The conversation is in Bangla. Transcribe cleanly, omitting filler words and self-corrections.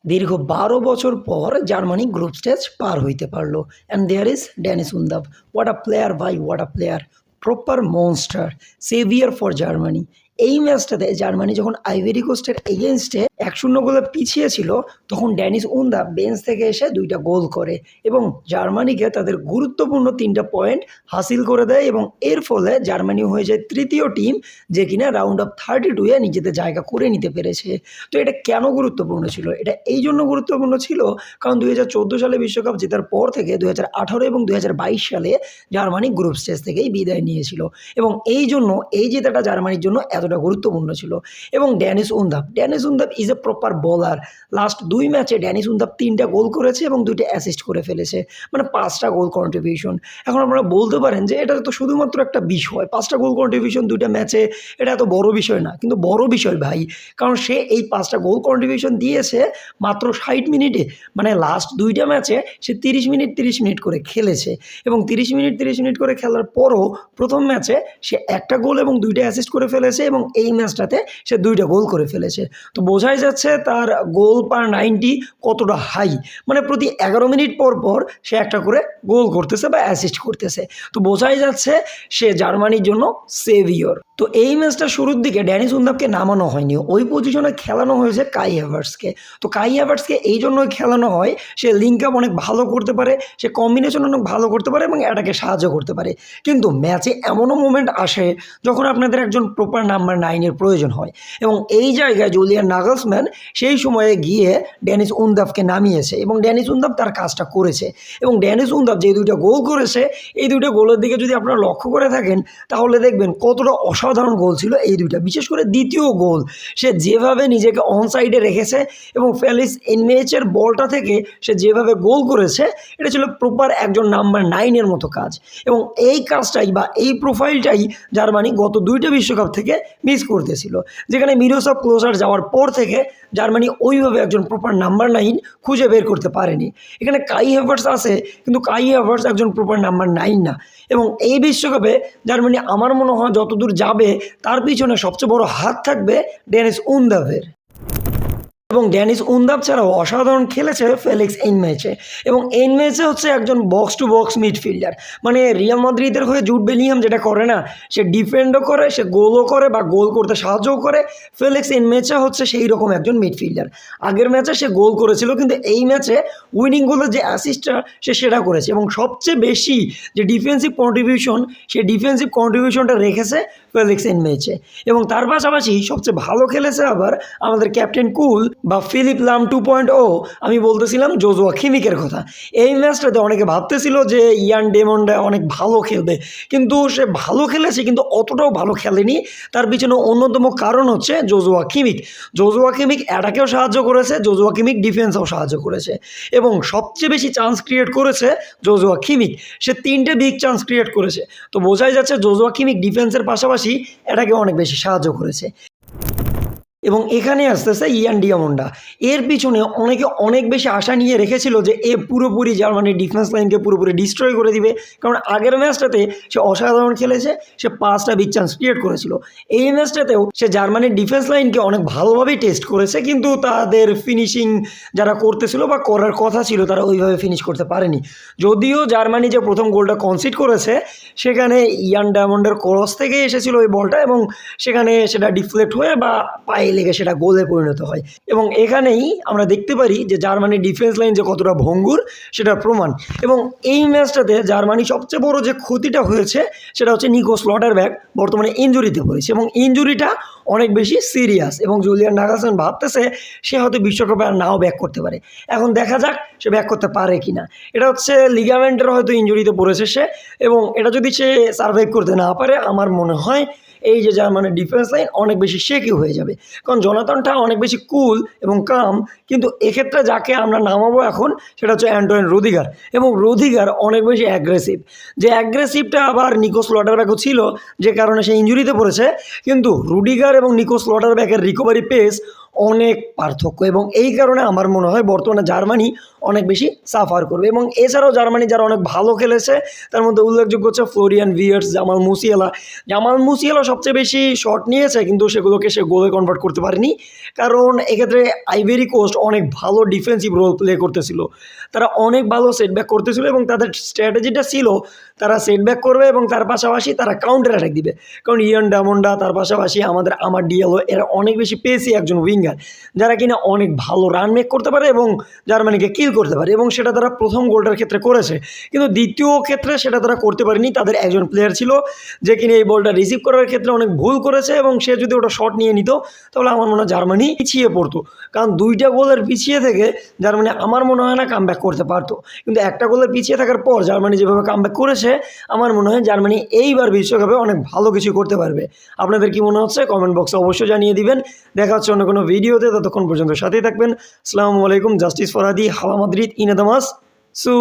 দীর্ঘ ১২ বছর পর জার্মানি গ্রুপ স্টেজ পার হইতে পারল। And there is Deniz Undav. What a player ভাই, what a player! Proper monster, saviour for Germany. এই ম্যাচটাতে জার্মানি যখন আইভেরি কোস্টের এগেনস্টে ১-০ গোলে পিছিয়ে ছিল, তখন ডেনিস উনদাভ বেঞ্চ থেকে এসে ২টা গোল করে এবং জার্মানিকে তাদের গুরুত্বপূর্ণ ৩টা পয়েন্ট হাসিল করে দেয় এবং এর ফলে জার্মানি হয়ে যায় তৃতীয় টিম যে কিনা রাউন্ড অফ 32 এ নিজেদের জায়গা করে নিতে পেরেছে। তো এটা কেন গুরুত্বপূর্ণ ছিল? এটা এই জন্য গুরুত্বপূর্ণ ছিল কারণ ২০১৪ সালে বিশ্বকাপ জেতার পর থেকে ২০১৮ এবং ২০২২ সালে জার্মানি গ্রুপ স্টেজ থেকেই বিদায় নিয়েছিল এবং এই জন্য এই জেতাটা জার্মানির জন্য এতটা গুরুত্বপূর্ণ ছিল। এবং Deniz Undav is a proper baller. Last ২ ম্যাচে ডেনিস উনদাভ ৩টা গোল করেছে এবং ২টা অ্যাসিস্ট করে ফেলেছে, মানে ৫টা গোল কন্ট্রিবিউশন। এখন আপনারা বলতে পারেন যে এটা তো শুধুমাত্র একটা বিষয়, ৫টা গোল কন্ট্রিবিউশন ২টা ম্যাচে, এটা এত বড় বিষয় না, কিন্তু বড় বিষয় ভাই। কারণ সে এই ৫টা গোল কন্ট্রিবিউশন দিয়েছে মাত্র ৬০ মিনিটে, মানে লাস্ট ২টা ম্যাচে সে ৩০ মিনিট ৩০ মিনিট করে খেলেছে এবং ৩০ মিনিট ৩০ মিনিট করে খেলার পরও প্রথম ম্যাচে সে ১টা গোল এবং ২টা অ্যাসিস্ট করে ফেলেছে এবং এই ম্যাচটাতে সে ২টা গোল করে ফেলেছে। তো বোঝাই যাচ্ছে তার গোল পার 90 কতটা হাই, মানে প্রতি ১১ মিনিট পর পর সে একটা করে গোল করতেছে বা অ্যাসিস্ট করতেছে। তো বোঝাই যাচ্ছে সে জার্মানির জন্য সেভিয়র। তো এই ম্যাচটা শুরুর দিকে ডেনিস উনদাভকে নামানো হয়নি, ওই পজিশনে খেলানো হয়েছে কাই হ্যাভার্টসকে। তো কাই হ্যাভার্টসকে এই জন্যই খেলানো হয়, সে লিঙ্ক আপ অনেক ভালো করতে পারে, সে কম্বিনেশন অনেক ভালো করতে পারে এবং এটাকে সাহায্য করতে পারে। কিন্তু ম্যাচে এমনও মোমেন্ট আসে যখন আপনাদের একজন প্রপার নাম্বার 9 এর প্রয়োজন হয় এবং এই জায়গায় জুলিয়ান নাগলসম্যান সেই সময়ে গিয়ে ডেনিস উনদাভকে নামিয়েছে এবং ডেনিস উনদাভ তার কাজটা করেছে। এবং ডেনিস উনদাভ যে 2টা গোল করেছে, এই 2টা গোলের দিকে যদি আপনারা লক্ষ্য করে থাকেন তাহলে দেখবেন কতটা অসাধারণ গোল ছিল এই 2টা। বিশেষ করে দ্বিতীয় গোল, সে যেভাবে নিজেকে অন সাইডে রেখেছে এবং ফেলিক্স এনমেচের বলটা থেকে সে যেভাবে গোল করেছে, এটা ছিল প্রপার একজন নাম্বার 9 এর মতো কাজ। এবং এই কাজটাই বা এই প্রোফাইলটাই জার্মানি গত 2টা বিশ্বকাপ থেকে মিস করতেছিল, যেখানে মিরোস্লাভ ক্লোজার যাওয়ার পর থেকে জার্মানি ওইভাবে একজন প্রপার নাম্বার 9 খুঁজে বের করতে পারেনি। এখানে কাই হ্যাভার্টস আছে, কিন্তু কাই হ্যাভার্টস একজন প্রপার নাম্বার 9 না। এবং এই বিশ্বকাপে জার্মানি আমার মনে হয় যতদূর যাবে তার পিছনে সবচেয়ে বড় হাত থাকবে ডেনিস উনদাভের। এবং ডেনিস উনদাভ ছাড়াও অসাধারণ খেলেছে ফেলিক্স এনমেচে। এবং এনমেচে হচ্ছে একজন বক্স টু বক্স মিডফিল্ডার, মানে রিয়াল মাদ্রিদের হয়ে জুড বেলিংহাম যেটা করে না, সে ডিফেন্ডও করে, সে গোলও করে বা গোল করতে সাহায্যও করে। ফেলিক্স এনমেচে হচ্ছে সেই রকম একজন মিডফিল্ডার। আগের ম্যাচে সে গোল করেছিল, কিন্তু এই ম্যাচে উইনিং গোলের যে অ্যাসিস্টটা সে সেটা করেছে এবং সবচেয়ে বেশি যে ডিফেন্সিভ কন্ট্রিবিউশন, সেই ডিফেন্সিভ কন্ট্রিবিউশনটা রেখেছে ফেলিক্স এনমেচে। এবং তার পাশাপাশি সবচেয়ে ভালো খেলেছে আবার আমাদের ক্যাপ্টেন কুল বা ফিলিপ লাম 2.0। আমি বলতেছিলাম জোজুয়া কিমিকের কথা। এই ম্যাচটাতে অনেকে ভাবতেছিল যে ইয়ান ডেমন্ডা অনেক ভালো খেলবে, কিন্তু সে ভালো খেলেছে কিন্তু অতটাও ভালো খেলেনি। তার পিছনে অন্যতম কারণ হচ্ছে জোজুয়া কিমিক। জোজুয়া কিমিক অ্যাটাকেও সাহায্য করেছে, জোজুয়া কিমিক ডিফেন্সেও সাহায্য করেছে এবং সবচেয়ে বেশি চান্স ক্রিয়েট করেছে জোজুয়া কিমিক। সে 3টে বিগ চান্স ক্রিয়েট করেছে। তো বোঝাই যাচ্ছে জোজুয়া কিমিক ডিফেন্সের পাশাপাশি এটাকে অনেক বেশি সাহায্য করেছে। এবং এখানে আসতেছে ইয়ান ডিয়ামন্ডা। এর পিছনে অনেকে অনেক বেশি আশা নিয়ে রেখেছিল যে এ পুরোপুরি জার্মানির ডিফেন্স লাইনকে পুরোপুরি ডিস্ট্রয় করে দিবে, কারণ আগের ম্যাচটাতে সে অসাধারণ খেলেছে, সে 5টা বিগ চান্স ক্রিয়েট করেছিল। এই ম্যাচটাতেও সে জার্মানির ডিফেন্স লাইনকে অনেক ভালোভাবেই টেস্ট করেছে, কিন্তু তাদের ফিনিশিং যারা করতেছিল বা করার কথা ছিল তারা ওইভাবে ফিনিশ করতে পারেনি। যদিও জার্মানি যে প্রথম গোলটা কনসিড করেছে সেখানে ইয়ান ডায়মন্ডের ক্রস থেকে এসেছিল ওই বলটা এবং সেখানে সেটা ডিফ্লেক্ট হয়ে বা পায়ে লেগে সেটা গোলে পরিণত হয়। এবং এখানেই আমরা দেখতে পারি যে জার্মানির ডিফেন্স লাইন যে কতটা ভঙ্গুর সেটার প্রমাণ। এবং এই ম্যাচটাতে জার্মানি সবচেয়ে বড় যে ক্ষতিটা হয়েছে সেটা হচ্ছে নিকো স্লটারব্যাক বর্তমানে ইনজুরিতে পড়েছে এবং ইনজুরিটা অনেক বেশি সিরিয়াস এবং জুলিয়ান নাগলসম্যান ভাবতেছে সে হয়তো বিশ্বকাপে আর নাও ব্যাক করতে পারে। এখন দেখা যাক সে ব্যাক করতে পারে কি না। এটা হচ্ছে লিগামেন্টের হয়তো ইনজুরিতে পড়েছে সে, এবং এটা যদি সে সার্ভাইভ করতে না পারে আমার মনে হয় এই যে জার্মানির ডিফেন্স লাইন অনেক বেশি শেকি হয়ে যাবে। কারণ জোনাথনটা অনেক বেশি কুল এবং কাম, কিন্তু এক্ষেত্রে যাকে আমরা নামাবো এখন সেটা হচ্ছে অ্যান্টোয়েন রুদিগার। এবং রুদিগার অনেক বেশি অ্যাগ্রেসিভ, যে অ্যাগ্রেসিভটা আবার নিকো স্লটারব্যাকও ছিল, যে কারণে সে ইনজুরিতে পড়েছে। কিন্তু রুডিগার এবং নিকো স্লটারব্যাকের রিকভারি পেস অনেক পার্থক্য, এবং এই কারণে আমার মনে হয় বর্তমানে জার্মানি অনেক বেশি সাফার করবে। এবং এছাড়াও জার্মানি যারা অনেক ভালো খেলেছে তার মধ্যে উল্লেখযোগ্য হচ্ছে ফ্লোরিয়ান ভিয়ার্টস, জামাল মুসিয়ালা সবচেয়ে বেশি শট নিয়েছে, কিন্তু সেগুলোকে সে গোলে কনভার্ট করতে পারেনি, কারণ এক্ষেত্রে আইভেরি কোস্ট অনেক ভালো ডিফেন্সিভ রোল প্লে করতেছিল। তারা অনেক ভালো সেটব্যাক করতেছিল এবং তাদের স্ট্র্যাটেজিটা ছিল তারা সেটব্যাক করবে এবং তার পাশাপাশি তারা কাউন্টার অ্যাটাক দিবে, কারণ ইয়ান ডামন্ডা তার পাশাপাশি আমার ডিয়ালো এরা অনেক বেশি পেসি একজন উইঙ্গার, যারা কিনা অনেক ভালো রান মেক করতে পারে এবং জার্মানিকে কিল করতে পারে, এবং সেটা তারা প্রথম গোলটার ক্ষেত্রে করেছে। কিন্তু দ্বিতীয় ক্ষেত্রে সেটা তারা করতে পারেনি। তাদের একজন প্লেয়ার ছিল যে কিনা এই বলটা রিসিভ করার ক্ষেত্রে অনেক ভুল করেছে, এবং সে যদি ওটা শট নিয়ে নিত তাহলে আমার মনে হয় জার্মানি পিছিয়ে পড়তো, কারণ 2টা গোলের পিছিয়ে থেকে জার্মানি আমার মনে হয় না কামব্যাক করতে পারতো। কিন্তু একটা গোলের পিছিয়ে থাকার পর জার্মানি যেভাবে কামব্যাক করেছে, আমার মনে হয় জার্মানি এইবার বিশ্বকাপে অনেক ভালো কিছু করতে পারবে। আপনাদের কি মনে হচ্ছে কমেন্ট বক্সে অবশ্যই জানিয়ে দিবেন। দেখা হচ্ছে অন্য কোনো ভিডিওতে, ততক্ষণ পর্যন্ত সাথেই থাকবেন। আসসালামু আলাইকুম। জাস্টিস ফর হাদি, হালা মাদ্রিদ, ইনাদামাস সু।